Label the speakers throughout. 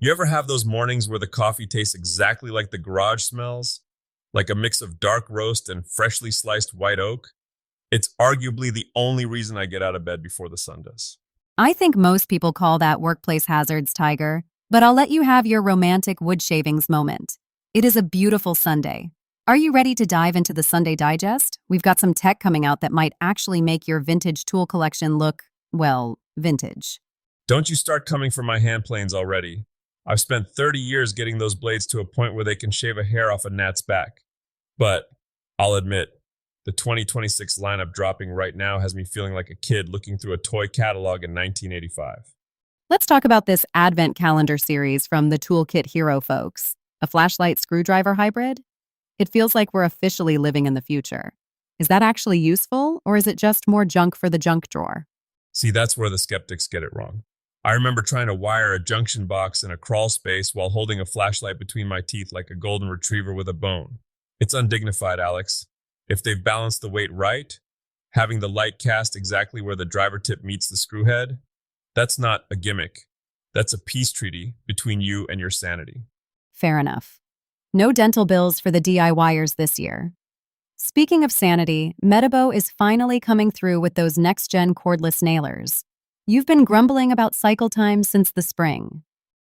Speaker 1: You ever have those mornings where the coffee tastes exactly like the garage smells? Like a mix of dark roast and freshly sliced white oak? It's arguably the only reason I get out of bed before the sun does.
Speaker 2: I think most people call that workplace hazards, Tiger, but I'll let you have your romantic wood shavings moment. It is a beautiful Sunday. Are you ready to dive into the Sunday Digest? We've got some tech coming out that might actually make your vintage tool collection look, well, vintage.
Speaker 1: Don't you start coming for my hand planes already. I've spent 30 years getting those blades to a point where they can shave a hair off a gnat's back. But I'll admit, the 2026 lineup dropping right now has me feeling like a kid looking through a toy catalog in 1985.
Speaker 2: Let's talk about this Advent calendar series from the Toolkit Hero folks. A flashlight screwdriver hybrid? It feels like we're officially living in the future. Is that actually useful, or is it just more junk for the junk drawer?
Speaker 1: See, that's where the skeptics get it wrong. I remember trying to wire a junction box in a crawl space while holding a flashlight between my teeth like a golden retriever with a bone. It's undignified, Alex. If they've balanced the weight right, having the light cast exactly where the driver tip meets the screw head, that's not a gimmick. That's a peace treaty between you and your sanity.
Speaker 2: Fair enough. No dental bills for the DIYers this year. Speaking of sanity, Metabo is finally coming through with those next-gen cordless nailers. You've been grumbling about cycle times since the spring.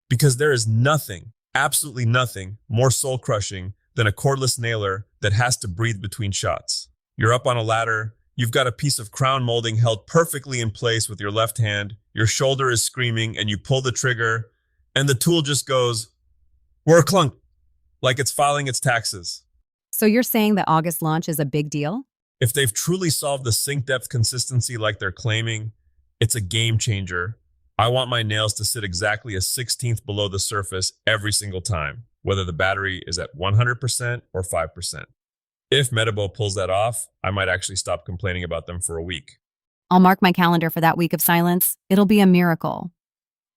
Speaker 1: Because there is nothing, absolutely nothing, more soul-crushing than a cordless nailer that has to breathe between shots. You're up on a ladder, you've got a piece of crown molding held perfectly in place with your left hand, your shoulder is screaming, and you pull the trigger, and the tool just goes, "We're clunk," like it's filing its taxes.
Speaker 2: So you're saying the August launch is a big deal?
Speaker 1: If they've truly solved the sink depth consistency like they're claiming, it's a game changer. I want my nails to sit exactly a 16th below the surface every single time, whether the battery is at 100% or 5%. If Metabo pulls that off, I might actually stop complaining about them for a week.
Speaker 2: I'll mark my calendar for that week of silence. It'll be a miracle.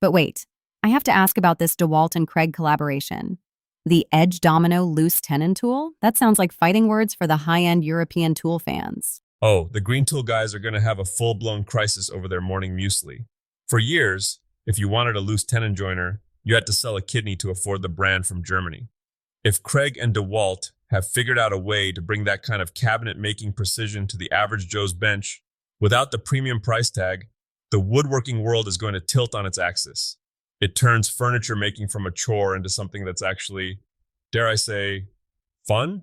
Speaker 2: But wait, I have to ask about this DeWalt and Craig collaboration. The Edge Domino Loose Tenon tool? That sounds like fighting words for the high-end European tool fans.
Speaker 1: Oh, the Green Tool guys are going to have a full-blown crisis over their morning muesli. For years, if you wanted a loose tenon joiner, you had to sell a kidney to afford the brand from Germany. If Craig and DeWalt have figured out a way to bring that kind of cabinet-making precision to the average Joe's bench without the premium price tag, the woodworking world is going to tilt on its axis. It turns furniture making from a chore into something that's actually, dare I say, fun?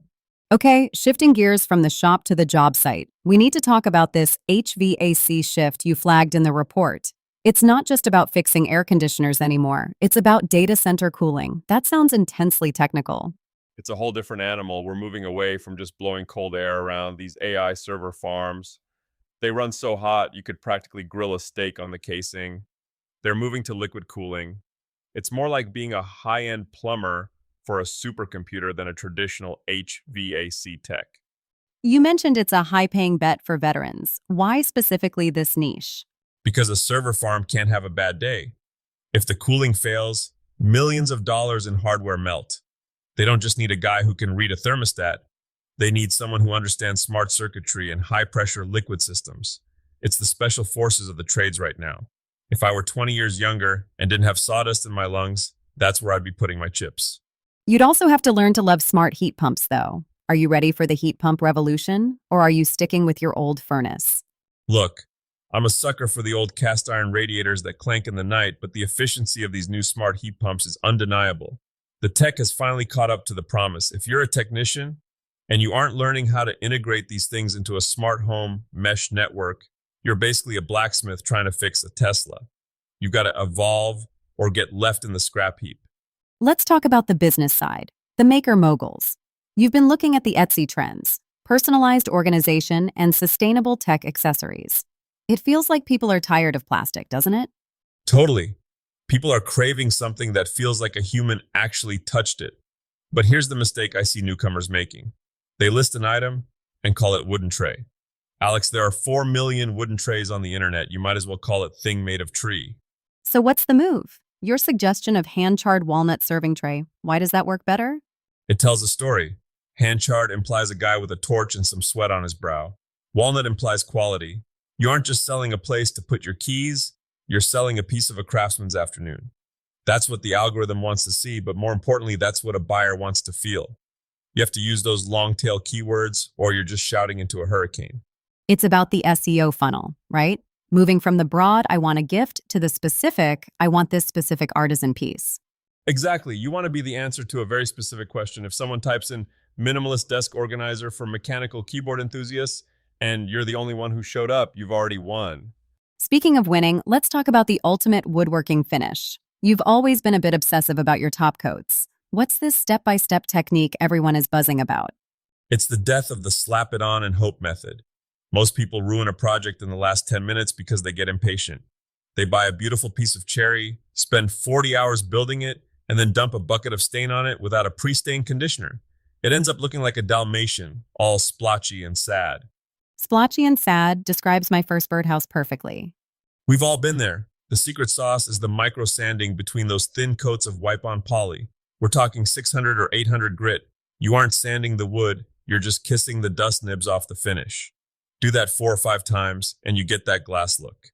Speaker 2: Okay, shifting gears from the shop to the job site, we need to talk about this HVAC shift you flagged in the report. It's not just about fixing air conditioners anymore. It's about data center cooling. That sounds intensely technical.
Speaker 3: It's a whole different animal. We're moving away from just blowing cold air around these AI server farms. They run so hot, you could practically grill a steak on the casing. They're moving to liquid cooling. It's more like being a high-end plumber for a supercomputer than a traditional HVAC tech.
Speaker 2: You mentioned it's a high-paying bet for veterans. Why specifically this niche?
Speaker 1: Because a server farm can't have a bad day. If the cooling fails, millions of dollars in hardware melt. They don't just need a guy who can read a thermostat. They need someone who understands smart circuitry and high-pressure liquid systems. It's the special forces of the trades right now. If I were 20 years younger and didn't have sawdust in my lungs, that's where I'd be putting my chips.
Speaker 2: You'd also have to learn to love smart heat pumps, though. Are you ready for the heat pump revolution, or are you sticking with your old furnace?
Speaker 1: Look, I'm a sucker for the old cast iron radiators that clank in the night, but the efficiency of these new smart heat pumps is undeniable. The tech has finally caught up to the promise. If you're a technician and you aren't learning how to integrate these things into a smart home mesh network, you're basically a blacksmith trying to fix a Tesla. You've got to evolve or get left in the scrap heap.
Speaker 2: Let's talk about the business side, the maker moguls. You've been looking at the Etsy trends, personalized organization, and sustainable tech accessories. It feels like people are tired of plastic, doesn't it?
Speaker 1: Totally. People are craving something that feels like a human actually touched it. But here's the mistake I see newcomers making. They list an item and call it wooden tray. Alex, there are 4 million wooden trays on the internet. You might as well call it thing made of tree.
Speaker 2: So what's the move? Your suggestion of hand-charred walnut serving tray, why does that work better?
Speaker 1: It tells a story. Hand-charred implies a guy with a torch and some sweat on his brow. Walnut implies quality. You aren't just selling a place to put your keys, you're selling a piece of a craftsman's afternoon. That's what the algorithm wants to see, but more importantly, that's what a buyer wants to feel. You have to use those long tail keywords or you're just shouting into a hurricane.
Speaker 2: It's about the SEO funnel, right? Moving from the broad, I want a gift, to the specific, I want this specific artisan piece.
Speaker 1: Exactly. You want to be the answer to a very specific question. If someone types in minimalist desk organizer for mechanical keyboard enthusiasts and you're the only one who showed up, you've already won.
Speaker 2: Speaking of winning, let's talk about the ultimate woodworking finish. You've always been a bit obsessive about your top coats. What's this step-by-step technique everyone is buzzing about?
Speaker 1: It's the death of the slap it on and hope method. Most people ruin a project in the last 10 minutes because they get impatient. They buy a beautiful piece of cherry, spend 40 hours building it, and then dump a bucket of stain on it without a pre-stain conditioner. It ends up looking like a Dalmatian, all splotchy and sad.
Speaker 2: Splotchy and sad describes my first birdhouse perfectly.
Speaker 1: We've all been there. The secret sauce is the micro sanding between those thin coats of wipe-on poly. We're talking 600 or 800 grit. You aren't sanding the wood, you're just kissing the dust nibs off the finish. Do that 4 or 5 times and you get that glass look.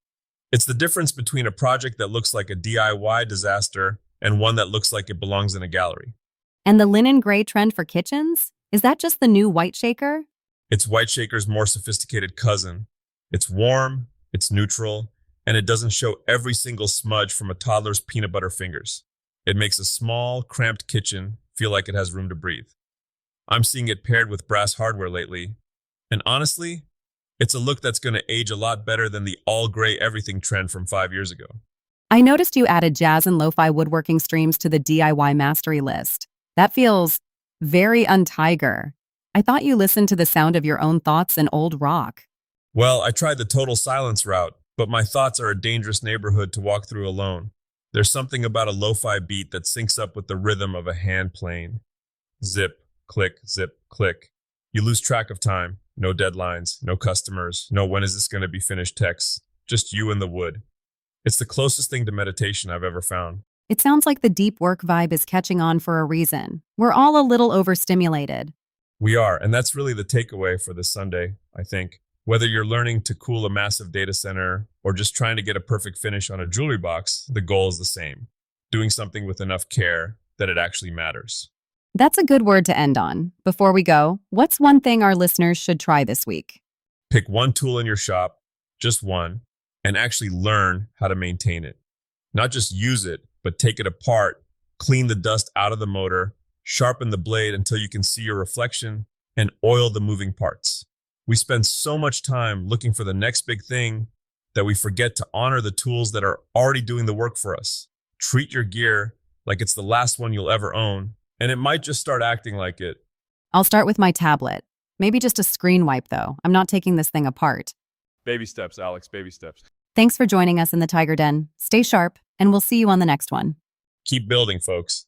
Speaker 1: It's the difference between a project that looks like a DIY disaster and one that looks like it belongs in a gallery.
Speaker 2: And the linen gray trend for kitchens? Is that just the new white shaker?
Speaker 1: It's White Shaker's more sophisticated cousin. It's warm, it's neutral, and it doesn't show every single smudge from a toddler's peanut butter fingers. It makes a small, cramped kitchen feel like it has room to breathe. I'm seeing it paired with brass hardware lately, and honestly, it's a look that's going to age a lot better than the all-gray everything trend from 5 years ago.
Speaker 2: I noticed you added jazz and lo-fi woodworking streams to the DIY mastery list. That feels very un-Tiger. I thought you listened to the sound of your own thoughts and old rock.
Speaker 1: Well, I tried the total silence route, but my thoughts are a dangerous neighborhood to walk through alone. There's something about a lo-fi beat that syncs up with the rhythm of a hand playing. Zip, click, zip, click. You lose track of time. No deadlines, no customers, no when is this going to be finished texts. Just you and the wood. It's the closest thing to meditation I've ever found.
Speaker 2: It sounds like the deep work vibe is catching on for a reason. We're all a little overstimulated.
Speaker 1: We are, and that's really the takeaway for this Sunday, I think. Whether you're learning to cool a massive data center or just trying to get a perfect finish on a jewelry box, the goal is the same. Doing something with enough care that it actually matters.
Speaker 2: That's a good word to end on. Before we go, what's one thing our listeners should try this week?
Speaker 1: Pick one tool in your shop, just one, and actually learn how to maintain it. Not just use it, but take it apart, clean the dust out of the motor, sharpen the blade until you can see your reflection, and oil the moving parts. We spend so much time looking for the next big thing that we forget to honor the tools that are already doing the work for us. Treat your gear like it's the last one you'll ever own, and it might just start acting like it.
Speaker 2: I'll start with my tablet. Maybe just a screen wipe, though. I'm not taking this thing apart.
Speaker 3: Baby steps, Alex, baby steps.
Speaker 2: Thanks for joining us in the Tiger Den. Stay sharp, and we'll see you on the next one.
Speaker 1: Keep building, folks.